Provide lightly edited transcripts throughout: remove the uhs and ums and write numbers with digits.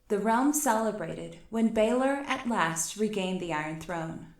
The realm celebrated when Baelor at last regained the Iron Throne.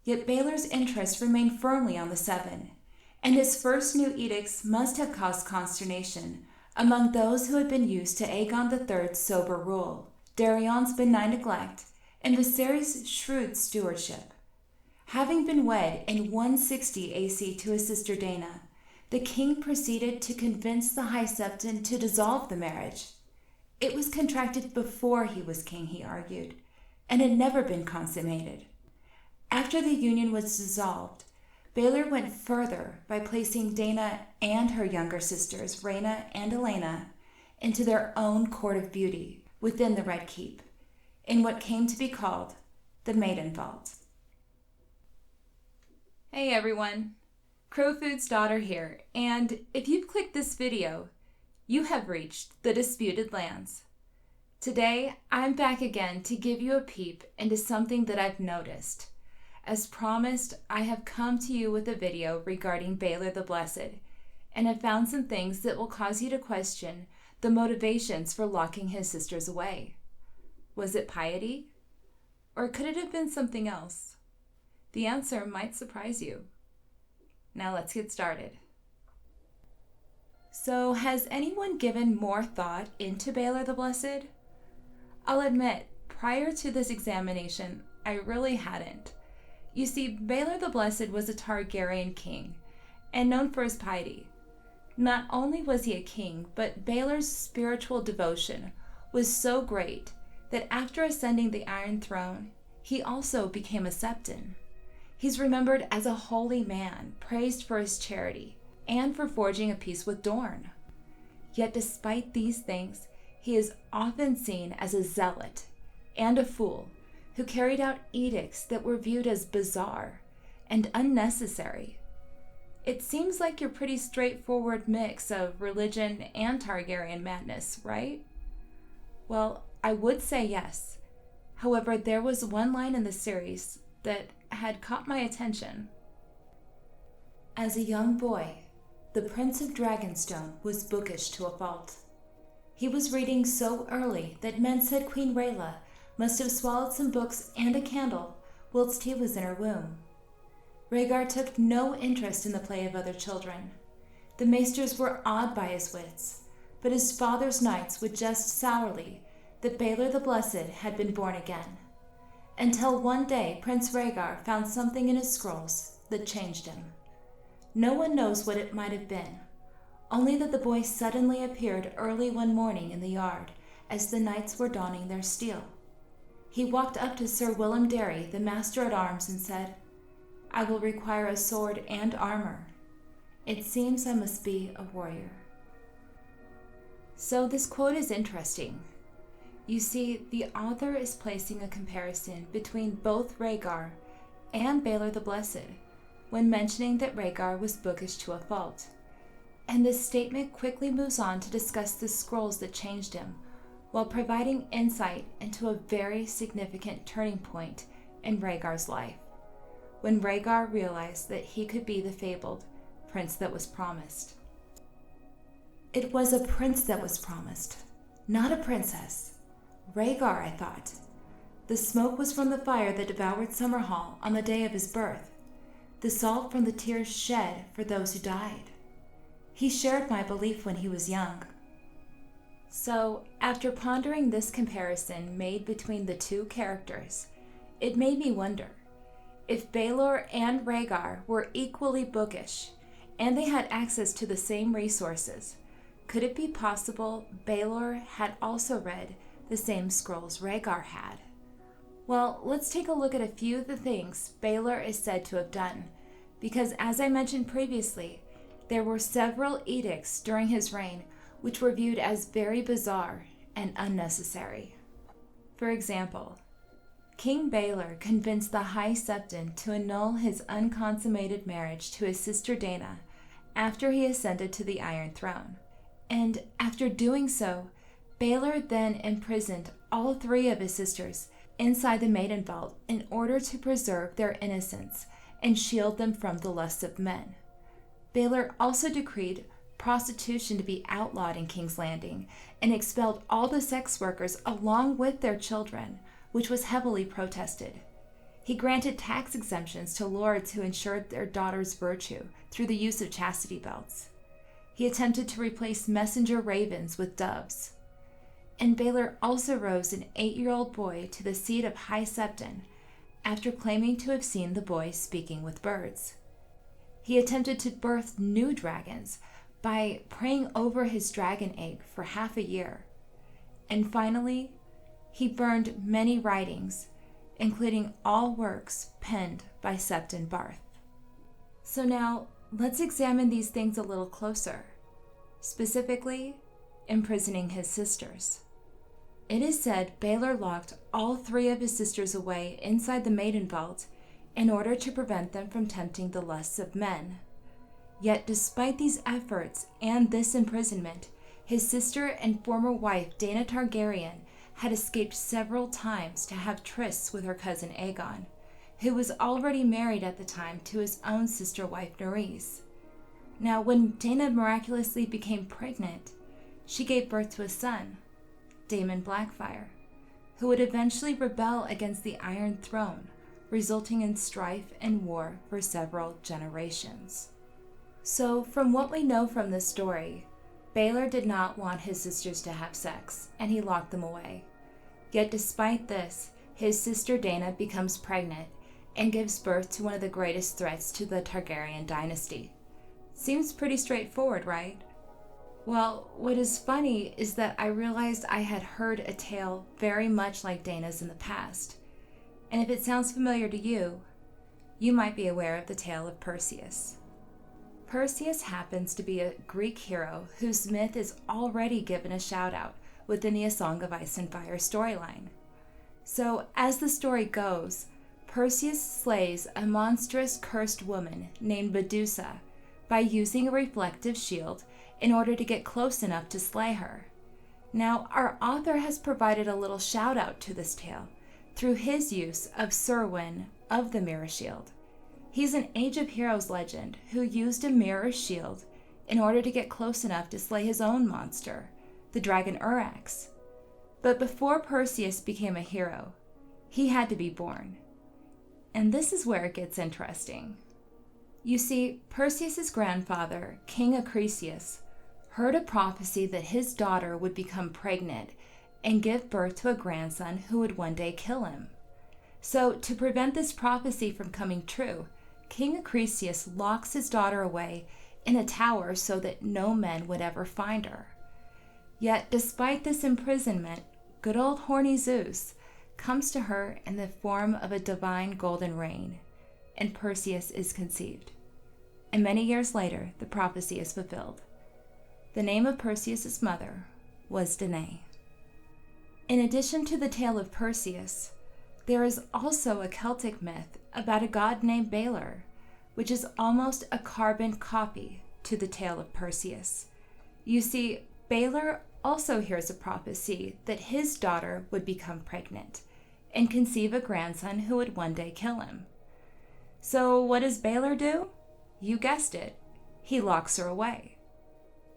Yet Baelor's interests remained firmly on the Seven, and his first new edicts must have caused consternation among those who had been used to Aegon III's sober rule, Darion's benign neglect, and Viserys' shrewd stewardship. Having been wed in 160 AC to his sister Dana, the king proceeded to convince the High Septon to dissolve the marriage. It was contracted before he was king, he argued, and had never been consummated. After the union was dissolved, Baelor went further by placing Dana and her younger sisters, Rhaena and Elena, into their own court of beauty within the Red Keep, in what came to be called the Maidenvault. Hey everyone, Crowfood's daughter here, and if you've clicked this video, you have reached the Disputed Lands. Today, I'm back again to give you a peep into something that I've noticed. As promised, I have come to you with a video regarding Baelor the Blessed, and have found some things that will cause you to question the motivations for locking his sisters away. Was it piety? Or could it have been something else? The answer might surprise you. Now let's get started. So, has anyone given more thought into Baelor the Blessed? I'll admit, prior to this examination, I really hadn't. You see, Baelor the Blessed was a Targaryen king, and known for his piety. Not only was he a king, but Baelor's spiritual devotion was so great that after ascending the Iron Throne, he also became a Septon. He's remembered as a holy man, praised for his charity, and for forging a peace with Dorne. Yet despite these things, he is often seen as a zealot and a fool who carried out edicts that were viewed as bizarre and unnecessary. It seems like your pretty straightforward mix of religion and Targaryen madness, right? Well, I would say yes. However, there was one line in the series that had caught my attention. As a young boy, the Prince of Dragonstone was bookish to a fault. He was reading so early that men said Queen Rhaegar must have swallowed some books and a candle whilst he was in her womb. Rhaegar took no interest in the play of other children. The maesters were awed by his wits, but his father's knights would jest sourly that Baelor the Blessed had been born again, until one day Prince Rhaegar found something in his scrolls that changed him. No one knows what it might have been, only that the boy suddenly appeared early one morning in the yard as the knights were donning their steel. He walked up to Sir Willem Darry, the master-at-arms, and said, "I will require a sword and armor. It seems I must be a warrior." So this quote is interesting. You see, the author is placing a comparison between both Rhaegar and Baelor the Blessed when mentioning that Rhaegar was bookish to a fault. And this statement quickly moves on to discuss the scrolls that changed him, while providing insight into a very significant turning point in Rhaegar's life, when Rhaegar realized that he could be the fabled prince that was promised. It was a prince that was promised, not a princess. Rhaegar, I thought. The smoke was from the fire that devoured Summerhall on the day of his birth, the salt from the tears shed for those who died. He shared my belief when he was young. So, after pondering this comparison made between the two characters, it made me wonder, if Baelor and Rhaegar were equally bookish, and they had access to the same resources, could it be possible Baelor had also read the same scrolls Rhaegar had? Well, let's take a look at a few of the things Baelor is said to have done, because as I mentioned previously, there were several edicts during his reign which were viewed as very bizarre and unnecessary. For example, King Baelor convinced the High Septon to annul his unconsummated marriage to his sister Dana after he ascended to the Iron Throne. And after doing so, Baelor then imprisoned all three of his sisters inside the Maidenvault in order to preserve their innocence and shield them from the lusts of men. Baelor also decreed prostitution to be outlawed in King's Landing and expelled all the sex workers along with their children, which was heavily protested. He granted tax exemptions to lords who ensured their daughters' virtue through the use of chastity belts. He attempted to replace messenger ravens with doves. And Baelor also rose an 8-year-old boy to the seat of High Septon after claiming to have seen the boy speaking with birds. He attempted to birth new dragons by praying over his dragon egg for half a year. And finally, he burned many writings, including all works penned by Septon Barth. So now, let's examine these things a little closer, specifically, imprisoning his sisters. It is said Baelor locked all 3 of his sisters away inside the Maidenvault in order to prevent them from tempting the lusts of men. Yet despite these efforts and this imprisonment, his sister and former wife Daemon Targaryen had escaped several times to have trysts with her cousin Aegon, who was already married at the time to his own sister wife Nerys. Now, when Daemon miraculously became pregnant, she gave birth to a son, Daemon Blackfyre, who would eventually rebel against the Iron Throne, resulting in strife and war for several generations. So, from what we know from this story, Baelor did not want his sisters to have sex, and he locked them away. Yet despite this, his sister Daemon becomes pregnant and gives birth to one of the greatest threats to the Targaryen dynasty. Seems pretty straightforward, right? Well, what is funny is that I realized I had heard a tale very much like Dana's in the past. And if it sounds familiar to you, you might be aware of the tale of Perseus. Perseus happens to be a Greek hero whose myth is already given a shout-out within the A Song of Ice and Fire storyline. So, as the story goes, Perseus slays a monstrous cursed woman named Medusa by using a reflective shield in order to get close enough to slay her. Now, our author has provided a little shout-out to this tale through his use of Serwyn of the Mirror Shield. He's an Age of Heroes legend who used a mirror shield in order to get close enough to slay his own monster, the dragon Urax. But before Perseus became a hero, he had to be born. And this is where it gets interesting. You see, Perseus' grandfather, King Acrisius, heard a prophecy that his daughter would become pregnant and give birth to a grandson who would one day kill him. So, to prevent this prophecy from coming true, King Acrisius locks his daughter away in a tower so that no men would ever find her. Yet, despite this imprisonment, good old horny Zeus comes to her in the form of a divine golden rain, and Perseus is conceived. And many years later, the prophecy is fulfilled. The name of Perseus' mother was Danae. In addition to the tale of Perseus, there is also a Celtic myth about a god named Baelor, which is almost a carbon copy to the tale of Perseus. You see, Baelor also hears a prophecy that his daughter would become pregnant and conceive a grandson who would one day kill him. So what does Baelor do? You guessed it, he locks her away.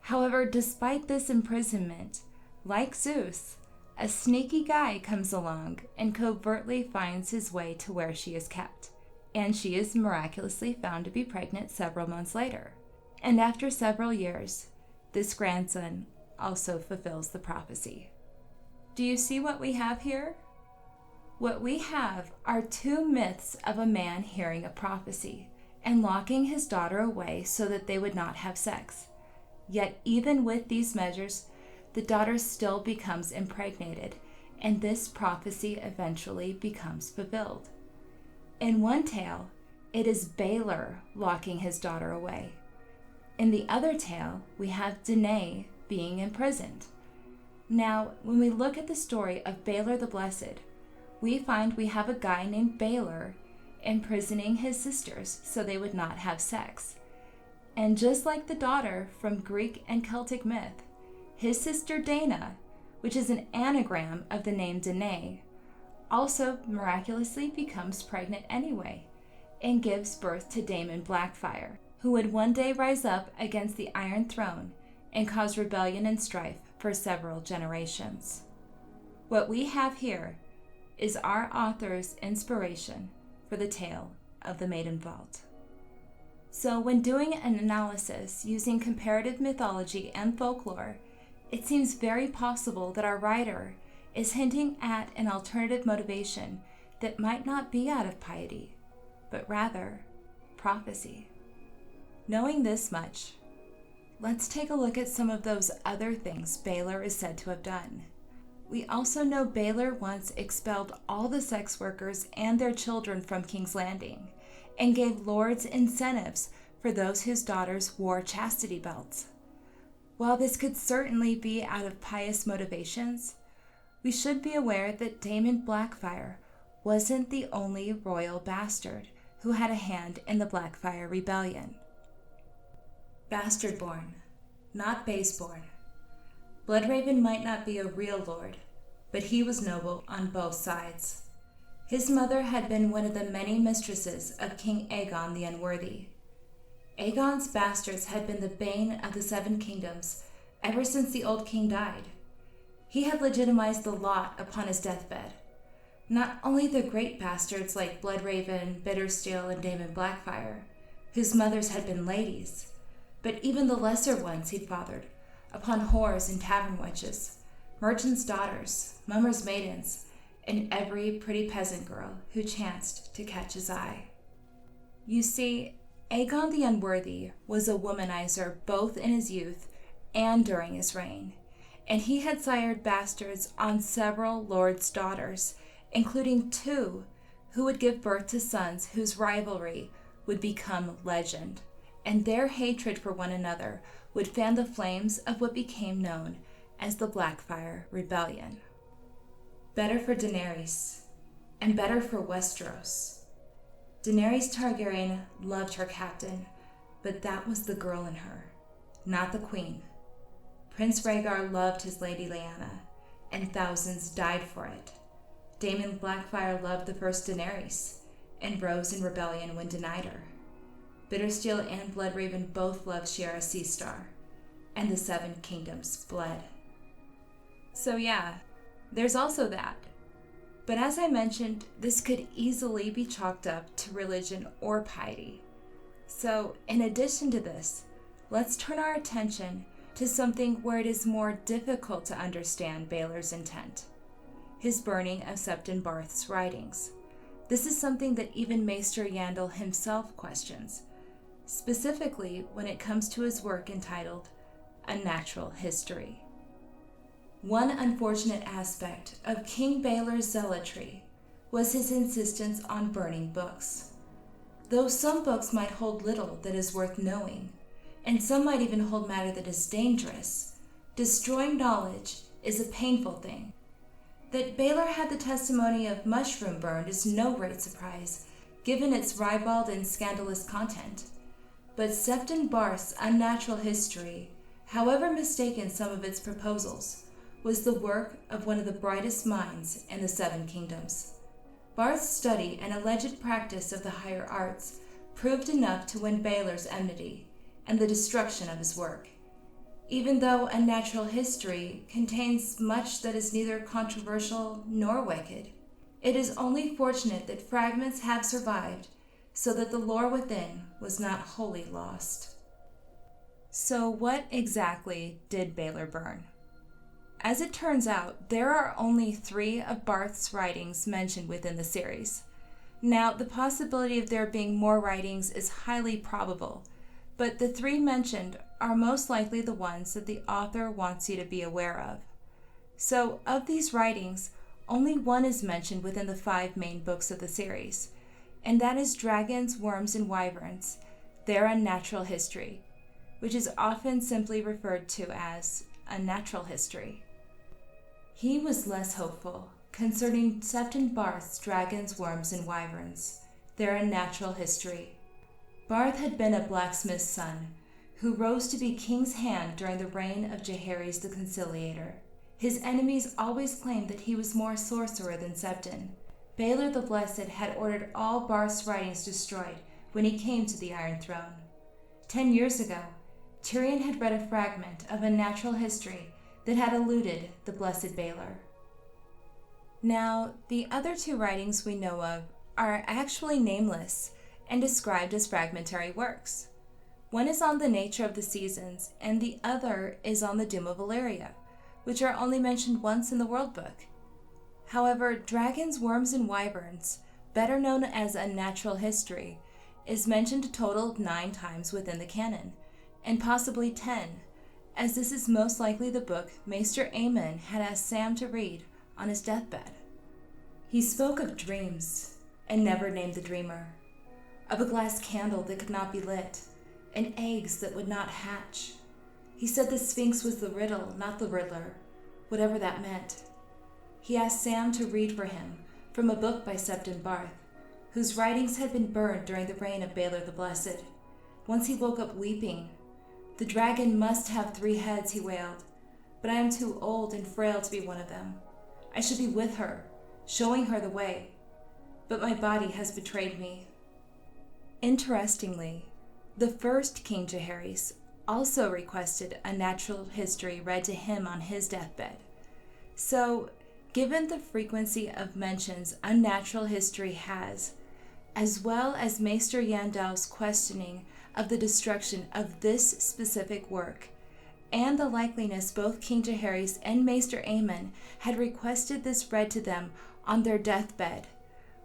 However, despite this imprisonment, like Zeus, a sneaky guy comes along and covertly finds his way to where she is kept, and she is miraculously found to be pregnant several months later. And after several years, this grandson also fulfills the prophecy. Do you see what we have here? What we have are 2 myths of a man hearing a prophecy and locking his daughter away so that they would not have sex. Yet even with these measures, the daughter still becomes impregnated, and this prophecy eventually becomes fulfilled. In one tale, it is Baelor locking his daughter away. In the other tale, we have Danae being imprisoned. Now, when we look at the story of Baelor the Blessed, we find we have a guy named Baelor imprisoning his sisters so they would not have sex. And just like the daughter from Greek and Celtic myth, his sister Dana, which is an anagram of the name Danae, also miraculously becomes pregnant anyway and gives birth to Daemon Blackfyre, who would one day rise up against the Iron Throne and cause rebellion and strife for several generations. What we have here is our author's inspiration for the tale of the Maidenvault. So when doing an analysis using comparative mythology and folklore, it seems very possible that our writer is hinting at an alternative motivation that might not be out of piety, but rather prophecy. Knowing this much, let's take a look at some of those other things Baelor is said to have done. We also know Baelor once expelled all the sex workers and their children from King's Landing, and gave lords incentives for those whose daughters wore chastity belts. While this could certainly be out of pious motivations, we should be aware that Daemon Blackfyre wasn't the only royal bastard who had a hand in the Blackfyre rebellion. Bastard-born, not base-born. Bloodraven might not be a real lord, but he was noble on both sides. His mother had been one of the many mistresses of King Aegon the Unworthy. Aegon's bastards had been the bane of the Seven Kingdoms ever since the old king died. He had legitimized the lot upon his deathbed. Not only the great bastards like Bloodraven, Bittersteel, and Daemon Blackfyre, whose mothers had been ladies, but even the lesser ones he'd fathered upon whores and tavern wenches, merchants' daughters, mummers' maidens, and every pretty peasant girl who chanced to catch his eye. You see, Aegon the Unworthy was a womanizer both in his youth and during his reign, and he had sired bastards on several lords' daughters, including 2 who would give birth to sons whose rivalry would become legend, and their hatred for one another would fan the flames of what became known as the Blackfyre Rebellion. Better for Daenerys, and better for Westeros. Daenerys Targaryen loved her captain, but that was the girl in her, not the queen. Prince Rhaegar loved his lady Lyanna, and thousands died for it. Daemon Blackfyre loved the first Daenerys, and rose in rebellion when denied her. Bittersteel and Bloodraven both loved Shiera Seastar, and the Seven Kingdoms bled. So yeah, there's also that. But as I mentioned, this could easily be chalked up to religion or piety. So in addition to this, let's turn our attention to something where it is more difficult to understand Baelor's intent: his burning of Septon Barth's writings. This is something that even Maester Yandel himself questions, specifically when it comes to his work entitled A Natural History. One unfortunate aspect of King Baelor's zealotry was his insistence on burning books. Though some books might hold little that is worth knowing, and some might even hold matter that is dangerous, destroying knowledge is a painful thing. That Baelor had the testimony of Mushroom burned is no great surprise, given its ribald and scandalous content. But Septon Barth's unnatural history, however mistaken some of its proposals, was the work of one of the brightest minds in the Seven Kingdoms. Barth's study and alleged practice of the higher arts proved enough to win Baelor's enmity and the destruction of his work. Even though A Natural History contains much that is neither controversial nor wicked, it is only fortunate that fragments have survived so that the lore within was not wholly lost. So what exactly did Baelor burn? As it turns out, there are only 3 of Barth's writings mentioned within the series. Now, the possibility of there being more writings is highly probable, but the 3 mentioned are most likely the ones that the author wants you to be aware of. So, of these writings, only one is mentioned within the 5 main books of the series, and that is Dragons, Worms, and Wyverns, Their Unnatural History, which is often simply referred to as A Natural History. He was less hopeful concerning Septon Barth's Dragons, Worms, and Wyverns, Their Unnatural History. Barth had been a blacksmith's son, who rose to be king's hand during the reign of Jaehaerys the Conciliator. His enemies always claimed that he was more sorcerer than Septon. Baelor the Blessed had ordered all Barth's writings destroyed when he came to the Iron Throne. 10 years ago, Tyrion had read a fragment of unnatural history that had eluded the blessed Baelor. Now, the other two writings we know of are actually nameless and described as fragmentary works. One is on the nature of the seasons, and the other is on the doom of Valyria, which are only mentioned once in the World Book. However, Dragons, Worms, and Wyverns, better known as Unnatural History, is mentioned a total of 9 times within the canon, and possibly 10, as this is most likely the book Maester Aemon had asked Sam to read on his deathbed. He spoke of dreams, and never named the dreamer, of a glass candle that could not be lit, and eggs that would not hatch. He said the Sphinx was the riddle, not the riddler, whatever that meant. He asked Sam to read for him from a book by Septon Barth, whose writings had been burned during the reign of Baelor the Blessed. Once he woke up weeping. "The dragon must have 3 heads, he wailed, "but I am too old and frail to be one of them. I should be with her, showing her the way, but my body has betrayed me." Interestingly, the first King Jaehaerys also requested Unnatural History read to him on his deathbed. So, given the frequency of mentions Unnatural History has, as well as Maester Yandal's questioning of the destruction of this specific work, and the likeliness both King Jaehaerys and Maester Aemon had requested this read to them on their deathbed,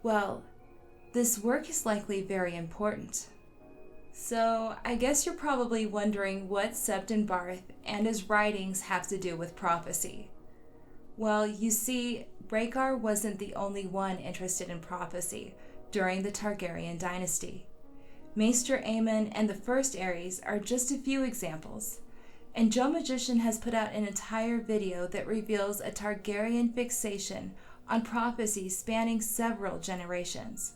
well, this work is likely very important. So, I guess you're probably wondering what Septon Barth and his writings have to do with prophecy. Well, you see, Rhaegar wasn't the only one interested in prophecy during the Targaryen dynasty. Maester Aemon and the First Aerys are just a few examples, and Joe Magician has put out an entire video that reveals a Targaryen fixation on prophecy spanning several generations.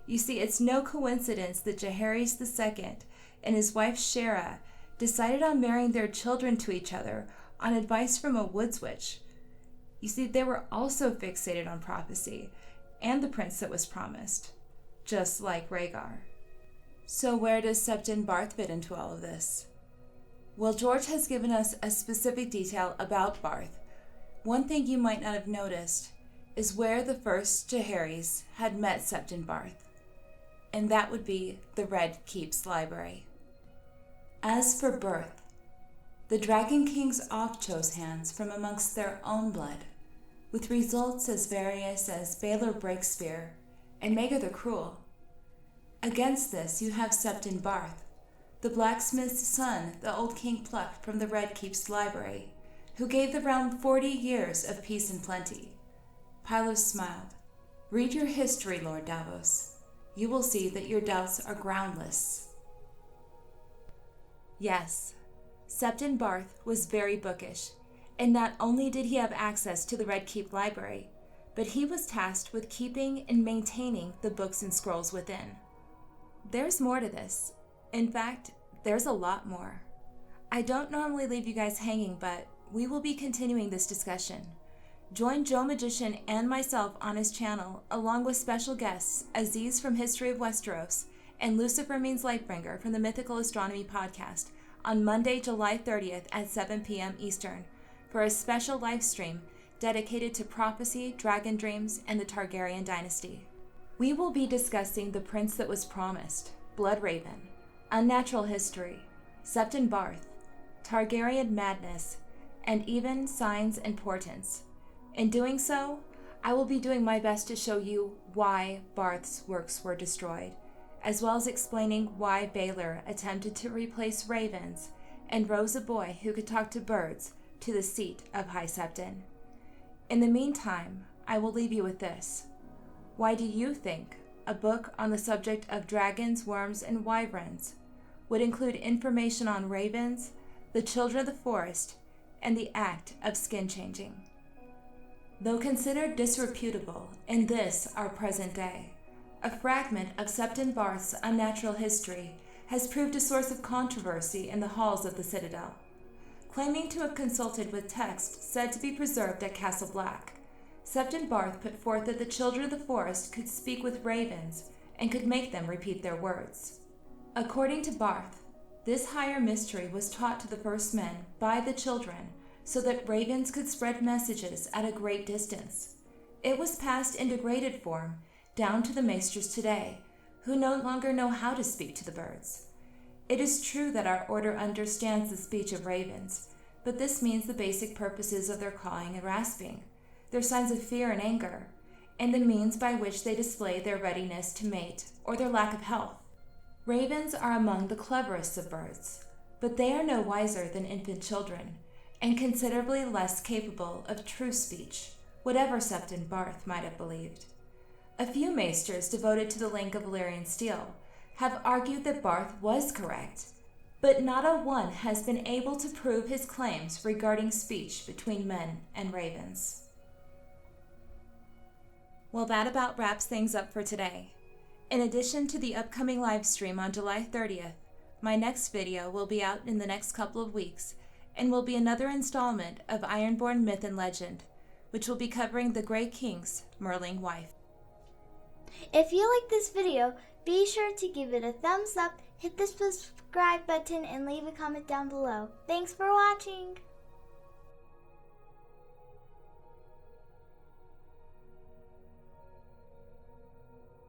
You see, it's no coincidence that Jaehaerys II and his wife Shera decided on marrying their children to each other on advice from a woods witch. You see, they were also fixated on prophecy and the prince that was promised, just like Rhaegar. So where does Septon Barth fit into all of this? Well, George has given us a specific detail about Barth. One thing you might not have noticed is where the first Jaehaerys had met Septon Barth, and that would be the Red Keep's library. As for birth, the Dragon Kings oft chose hands from amongst their own blood, with results as various as Baelor Breakspear and Rhaegar the Cruel. Against this you have Septon Barth, the blacksmith's son the old king plucked from the Red Keep's library, who gave the realm 40 years of peace and plenty. Pylos smiled. "Read your history, Lord Davos. You will see that your doubts are groundless." Yes, Septon Barth was very bookish, and not only did he have access to the Red Keep library, but he was tasked with keeping and maintaining the books and scrolls within. There's more to this. In fact, there's a lot more. I don't normally leave you guys hanging, but we will be continuing this discussion. Join Joe Magician and myself on his channel, along with special guests Aziz from History of Westeros and Lucifer Means Lightbringer from the Mythical Astronomy podcast on Monday, July 30th at 7 p.m. Eastern for a special live stream dedicated to prophecy, dragon dreams, and the Targaryen dynasty. We will be discussing The Prince That Was Promised, Bloodraven, Unnatural History, Septon Barth, Targaryen Madness, and even Signs and Portents. In doing so, I will be doing my best to show you why Barth's works were destroyed, as well as explaining why Baelor attempted to replace ravens and rose a boy who could talk to birds to the seat of High Septon. In the meantime, I will leave you with this. Why do you think a book on the subject of dragons, worms, and wyverns would include information on ravens, the children of the forest, and the act of skin changing? Though considered disreputable in this our present day, a fragment of Septon Barth's Unnatural History has proved a source of controversy in the halls of the Citadel. Claiming to have consulted with texts said to be preserved at Castle Black, Septon Barth put forth that the children of the forest could speak with ravens and could make them repeat their words. According to Barth, This higher mystery was taught to the first men by the children so that ravens could spread messages at a great distance. It was passed in degraded form down to the maesters today, who no longer know how to speak to the birds. It is true that our order understands the speech of ravens, but this means the basic purposes of their cawing and rasping, their signs of fear and anger, and the means by which they display their readiness to mate or their lack of health. Ravens are among the cleverest of birds, but they are no wiser than infant children, and considerably less capable of true speech, whatever Septon Barth might have believed. A few maesters devoted to the link of Valyrian steel have argued that Barth was correct, but not a one has been able to prove his claims regarding speech between men and ravens. Well, that about wraps things up for today. In addition to the upcoming live stream on July 30th, my next video will be out in the next couple of weeks and will be another installment of Ironborn Myth and Legend, which will be covering the Grey King's Merling wife. If you like this video, be sure to give it a thumbs up, hit the subscribe button, and leave a comment down below. Thanks for watching!